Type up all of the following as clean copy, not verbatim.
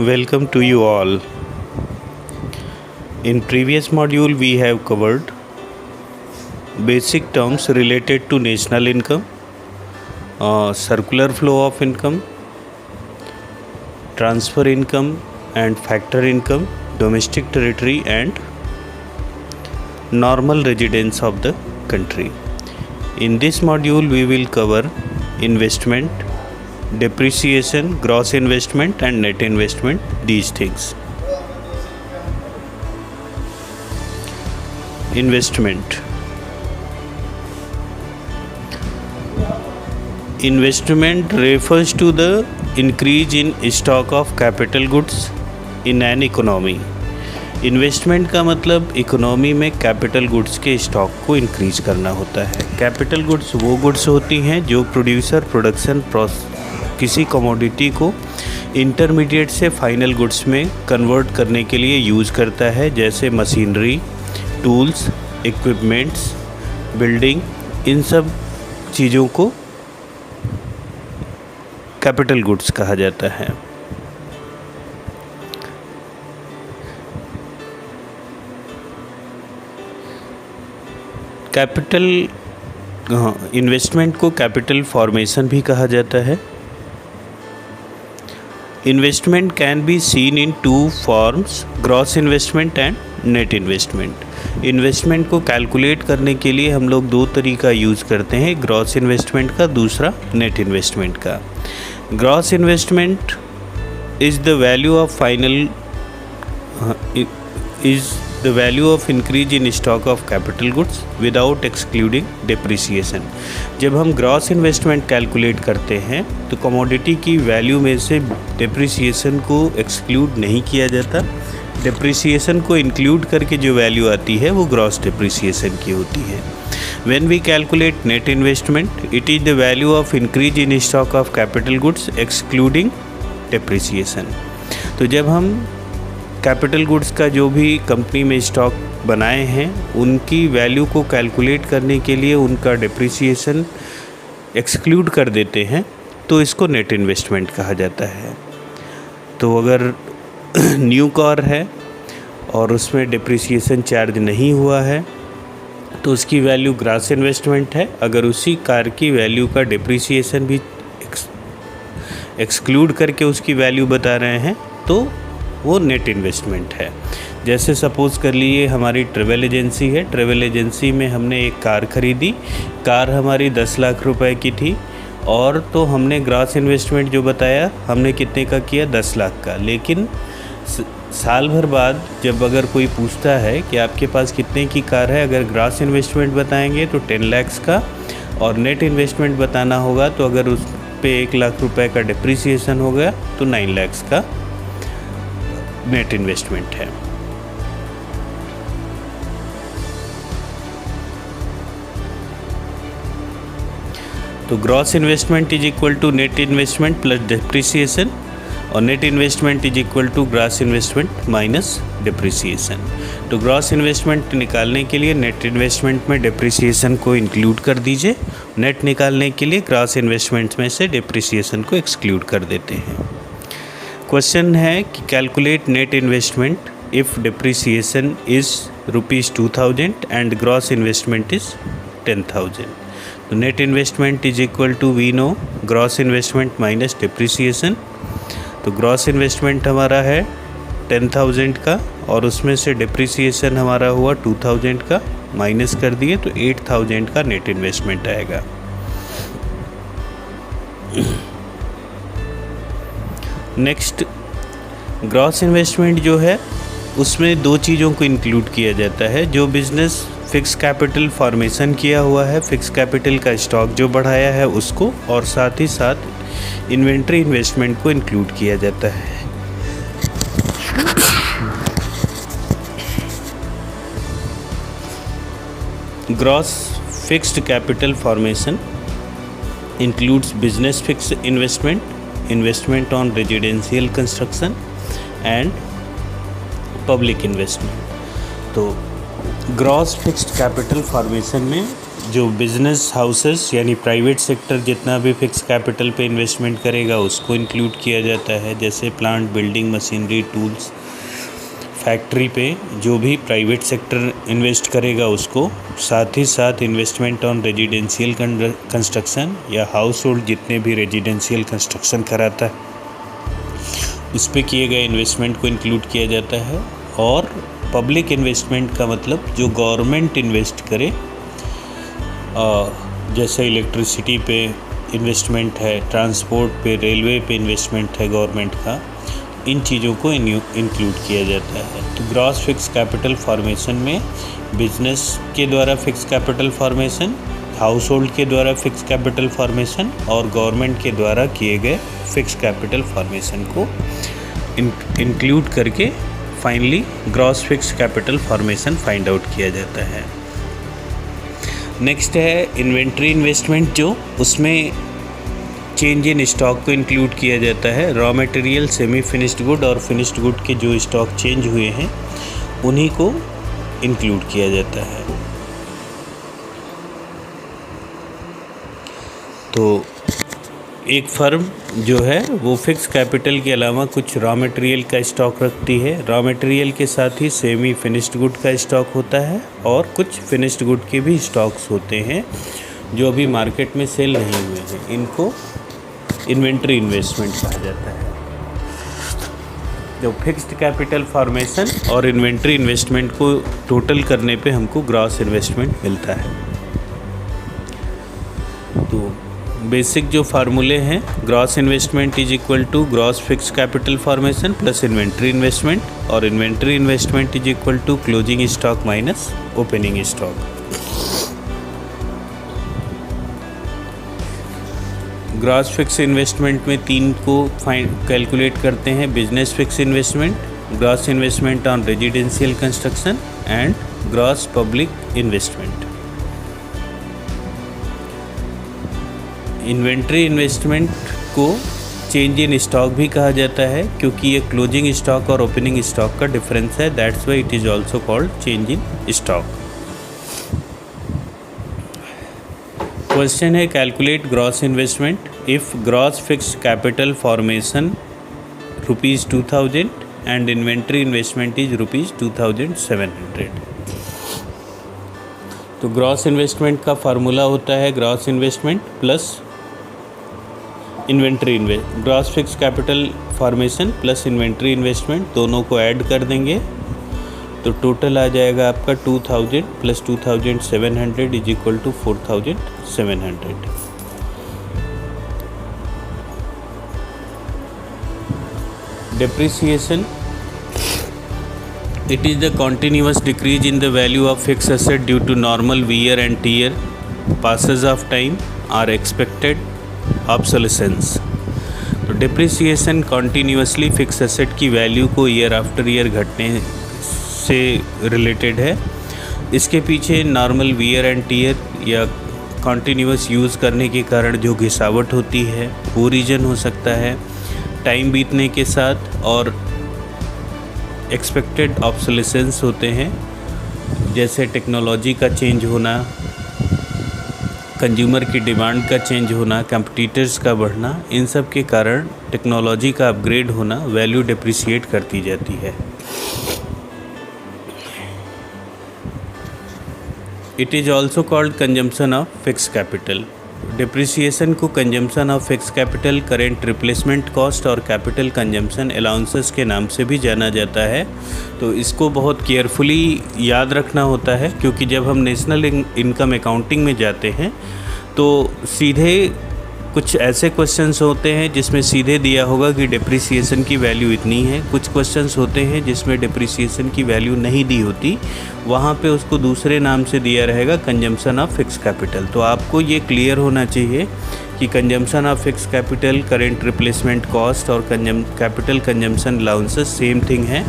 Welcome to you all. In previous module we have covered basic terms related to national income, circular flow of income, transfer income and factor income, domestic territory and normal residence of the country. In this module we will cover investment, depreciation, gross investment and net investment, these things. Investment. Investment refers to the increase in stock of capital goods in an economy. Investment का मतलब economy में capital goods के stock को increase करना होता है। Capital goods वो goods होती हैं जो प्रोड्यूसर प्रोडक्शन किसी कमोडिटी को इंटरमीडिएट से फाइनल गुड्स में कन्वर्ट करने के लिए यूज़ करता है, जैसे मशीनरी, टूल्स, इक्विपमेंट्स, बिल्डिंग, इन सब चीज़ों को कैपिटल गुड्स कहा जाता है। कैपिटल इन्वेस्टमेंट को कैपिटल फॉर्मेशन भी कहा जाता है। Investment can be seen in two forms, gross investment and net investment. Investment को कैलकुलेट करने के लिए हम लोग दो तरीका यूज़ करते हैं, ग्रॉस इन्वेस्टमेंट का, दूसरा नेट इन्वेस्टमेंट का। Gross investment is the value of final the value of increase in stock of capital goods without excluding depreciation। जब हम ग्रॉस इन्वेस्टमेंट कैलकुलेट करते हैं तो कमोडिटी की वैल्यू में से डिप्रिसिएशन को एक्सक्लूड नहीं किया जाता। डिप्रिसिएशन को इंक्लूड करके जो वैल्यू आती है वो ग्रॉस डिप्रिसिएशन की होती है। When we calculate net investment, it is the value of increase in stock of capital goods excluding depreciation। तो जब हम कैपिटल गुड्स का जो भी कंपनी में स्टॉक बनाए हैं उनकी वैल्यू को कैलकुलेट करने के लिए उनका डिप्रिसिएशन एक्सक्लूड कर देते हैं तो इसको नेट इन्वेस्टमेंट कहा जाता है। तो अगर न्यू कार है और उसमें डिप्रिसिएशन चार्ज नहीं हुआ है तो उसकी वैल्यू ग्रॉस इन्वेस्टमेंट है। अगर उसी कार की वैल्यू का डिप्रिसिएशन भी एक्सक्लूड करके उसकी वैल्यू बता रहे हैं तो वो नेट इन्वेस्टमेंट है। जैसे सपोज़ कर लिए हमारी ट्रैवल एजेंसी है, ट्रैवल एजेंसी में हमने एक कार ख़रीदी, कार हमारी 10 लाख रुपए की थी और तो हमने ग्रॉस इन्वेस्टमेंट जो बताया हमने कितने का किया, 10 लाख का। लेकिन साल भर बाद जब अगर कोई पूछता है कि आपके पास कितने की कार है, अगर ग्रॉस इन्वेस्टमेंट बताएंगे तो 10 लाख का और नेट इन्वेस्टमेंट बताना होगा तो अगर उस पर 1 लाख रुपए का डिप्रिसिएशन हो गया तो 9 लाख का नेट इन्वेस्टमेंट है। तो gross investment is equal to net investment plus depreciation और net investment is equal to gross investment minus depreciation. तो ग्रॉस इन्वेस्टमेंट निकालने के लिए नेट इन्वेस्टमेंट में डिप्रिसिएशन को इंक्लूड कर दीजिए, नेट निकालने के लिए ग्रॉस इन्वेस्टमेंट में से डिप्रिसिएशन को एक्सक्लूड कर देते हैं। क्वेश्चन है कि calculate net investment if depreciation is ₹2000 and gross investment is 10,000। तो net investment is equal to we know gross investment minus depreciation. तो ग्रॉस इन्वेस्टमेंट हमारा है 10,000 का और उसमें से डिप्रिसिएशन हमारा हुआ 2,000 का, माइनस कर दिए तो 8,000 का नेट इन्वेस्टमेंट आएगा। नेक्स्ट, ग्रॉस इन्वेस्टमेंट जो है उसमें दो चीज़ों को इंक्लूड किया जाता है। जो बिज़नेस फिक्स कैपिटल फॉर्मेशन किया हुआ है, फिक्स कैपिटल का स्टॉक जो बढ़ाया है उसको, और साथ ही साथ इन्वेंट्री इन्वेस्टमेंट को इंक्लूड किया जाता है। Gross fixed capital formation includes business fix investment, investment on residential construction and public investment. तो ग्रॉस फिक्स्ड कैपिटल फॉर्मेशन में जो बिजनेस हाउसेस यानी प्राइवेट सेक्टर जितना भी फिक्स कैपिटल पे इन्वेस्टमेंट करेगा उसको इंक्लूड किया जाता है, जैसे plant, building, machinery, tools. Factory पे जो भी प्राइवेट सेक्टर इन्वेस्ट करेगा उसको, साथ ही साथ इन्वेस्टमेंट ऑन रेजिडेंशियल कंस्ट्रक्शन या हाउस होल्ड जितने भी रेजिडेंशियल कंस्ट्रक्शन कराता है उस पर किए गए इन्वेस्टमेंट को इंक्लूड किया जाता है। और पब्लिक इन्वेस्टमेंट का मतलब जो गवर्नमेंट इन्वेस्ट करे, जैसे इलेक्ट्रिसिटी पे इन्वेस्टमेंट है, ट्रांसपोर्ट पे, रेलवे पे इन्वेस्टमेंट है गवर्नमेंट का, इन चीज़ों को इंक्लूड किया जाता है। तो ग्रॉस फिक्स कैपिटल फॉर्मेशन में बिजनेस के द्वारा fix capital formation, house hold के द्वारा फिक्स कैपिटल फॉर्मेशन और गवर्नमेंट के द्वारा किए गए फिक्स कैपिटल फॉर्मेशन को इंक्लूड करके finally gross fix capital formation find out किया जाता है। नेक्स्ट है इन्वेंट्री इन्वेस्टमेंट, जो उसमें चेंज इन स्टॉक को इंक्लूड किया जाता है। Raw material, semi finished good और फिनिश्ड गुड के जो स्टॉक चेंज हुए हैं उन्हीं को इंक्लूड किया जाता है। तो एक फर्म जो है वो फिक्स कैपिटल के अलावा कुछ रॉ मटेरियल का स्टॉक रखती है। रॉ मटेरियल के साथ ही सेमी फिनिश्ड गुड का स्टॉक होता है और कुछ फिनिश्ड गुड के भी स्टॉक्स होते हैं जो अभी मार्केट में सेल नहीं हुए हैं। इनको इन्वेंट्री इन्वेस्टमेंट कहा जाता है। जो फिक्स्ड कैपिटल फॉर्मेशन और इन्वेंट्री इन्वेस्टमेंट को टोटल करने पे हमको ग्रॉस इन्वेस्टमेंट मिलता है। तो बेसिक जो फार्मूले हैं, gross investment is equal to gross fix capital formation plus inventory investment, और inventory investment is equal to closing stock minus opening stock. Gross fix investment में 3 को कैलकुलेट करते हैं: business fix investment, gross investment on residential construction and gross public investment. Inventory investment को change in stock भी कहा जाता है क्योंकि ये क्लोजिंग स्टॉक और ओपनिंग स्टॉक का डिफरेंस है, that's why it is also called change in stock. Question है calculate gross investment if gross fix capital formation ₹2000 and inventory investment is ₹2700। तो ग्रॉस इन्वेस्टमेंट का फार्मूला होता है gross investment plus inventory gross fix capital formation plus inventory investment, दोनों को add कर देंगे तो टोटल आ जाएगा आपका 2000 plus 2700 is equal to 4700। Depreciation, it is the continuous decrease in the value of fixed asset due to normal wear and tear, passes of time or expected obsolescence। तो depreciation continuously fix asset की value को year after year घटने से related है। इसके पीछे normal wear and tear या continuous use करने के कारण जो घिसावट होती है वो रीज़न हो सकता है, टाइम बीतने के साथ, और एक्सपेक्टेड ऑब्सोलेसेंस होते हैं जैसे टेक्नोलॉजी का चेंज होना, कंज्यूमर की डिमांड का चेंज होना, कंपटीटर्स का बढ़ना, इन सब के कारण टेक्नोलॉजी का अपग्रेड होना वैल्यू डिप्रिसिएट करती जाती है। It is also called consumption of fix capital. Depreciation को consumption of fix capital, current replacement cost और कैपिटल कंजम्पशन अलाउंसेस के नाम से भी जाना जाता है। तो इसको बहुत केयरफुली याद रखना होता है क्योंकि जब हम नेशनल इनकम अकाउंटिंग में जाते हैं तो सीधे कुछ ऐसे क्वेश्चंस होते हैं जिसमें सीधे दिया होगा कि डिप्रिसिएशन की वैल्यू इतनी है, कुछ क्वेश्चंस होते हैं जिसमें डिप्रिसिएशन की वैल्यू नहीं दी होती, वहाँ पे उसको दूसरे नाम से दिया रहेगा कंजम्पशन ऑफ फिक्स कैपिटल। तो आपको ये क्लियर होना चाहिए कि consumption of fix capital, current replacement cost और capital consumption allowances same thing है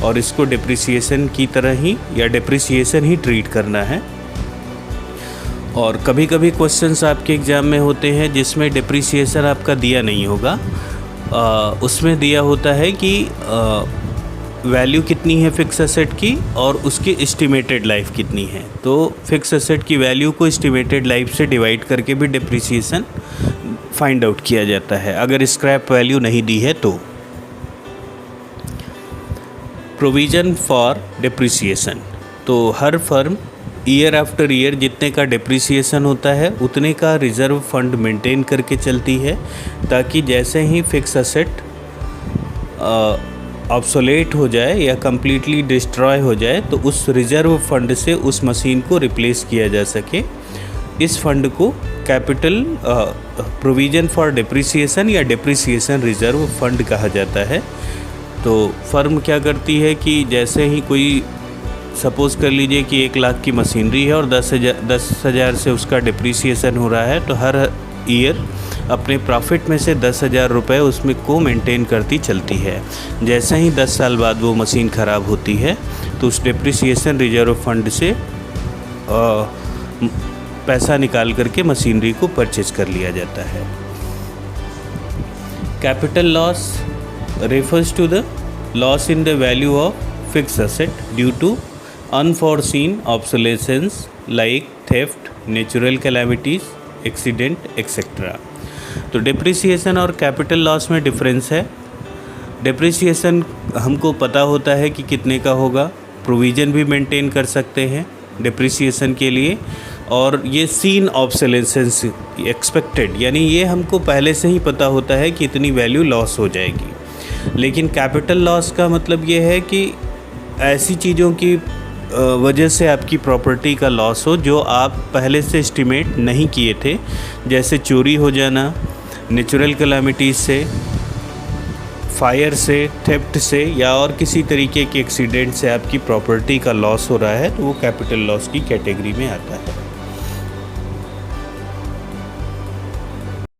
और इसको डिप्रिसिएशन की तरह ही या डिप्रिसिएशन ही ट्रीट करना है। और कभी कभी क्वेश्चंस आपके एग्ज़ाम में होते हैं जिसमें डिप्रिसिएशन आपका दिया नहीं होगा, उसमें दिया होता है कि वैल्यू कितनी है फिक्स एसेट की और उसकी एस्टिमेटेड लाइफ कितनी है। तो फिक्स एसेट की वैल्यू को एस्टिमेटेड लाइफ से डिवाइड करके भी डिप्रिसिएशन फाइंड आउट किया जाता है अगर स्क्रैप वैल्यू नहीं दी है तो। प्रोविज़न फॉर डिप्रिसिएशन, तो हर फर्म ईयर आफ्टर ईयर जितने का डिप्रिसिएशन होता है उतने का रिज़र्व फंड मेंटेन करके चलती है, ताकि जैसे ही फिक्स एसेट ऑब्सोलेट हो जाए या कम्प्लीटली डिस्ट्रॉय हो जाए तो उस रिज़र्व फंड से उस मशीन को रिप्लेस किया जा सके। इस फंड को कैपिटल प्रोविज़न फॉर डिप्रिसिएशन या डिप्रिसिएशन रिज़र्व फंड कहा जाता है। तो फर्म क्या करती है कि जैसे ही कोई सपोज़ कर लीजिए कि 1 लाख की मशीनरी है और 10,000 से उसका डिप्रिसिएशन हो रहा है, तो हर ईयर अपने प्रॉफिट में से 10,000 रुपये उसमें को मेंटेन करती चलती है। जैसे ही 10 साल बाद वो मशीन ख़राब होती है तो उस डिप्रिसिएशन रिजर्व फंड से पैसा निकाल करके मशीनरी को परचेज कर लिया जाता है। Capital loss refers to the loss in the value of fixed asset due to unforeseen obsolescence like theft, natural calamities, accident, etc. तो डिप्रिसिएशन और कैपिटल लॉस में डिफरेंस है। डिप्रिसिएशन हमको पता होता है कि कितने का होगा, प्रोविज़न भी मेंटेन कर सकते हैं डिप्रिसिएशन के लिए, और ये सीन ऑब्सोलेसेंस एक्सपेक्टेड, यानी ये हमको पहले से ही पता होता है कि इतनी वैल्यू लॉस हो जाएगी। लेकिन कैपिटल लॉस का मतलब ये है कि ऐसी चीज़ों की वजह से आपकी प्रॉपर्टी का लॉस हो जो आप पहले से एस्टिमेट नहीं किए थे, जैसे चोरी हो जाना, नेचुरल कैलामिटीज़ से, फायर से, थेफ्ट से या और किसी तरीके के एक्सीडेंट से आपकी प्रॉपर्टी का लॉस हो रहा है, तो वो कैपिटल लॉस की कैटेगरी में आता है।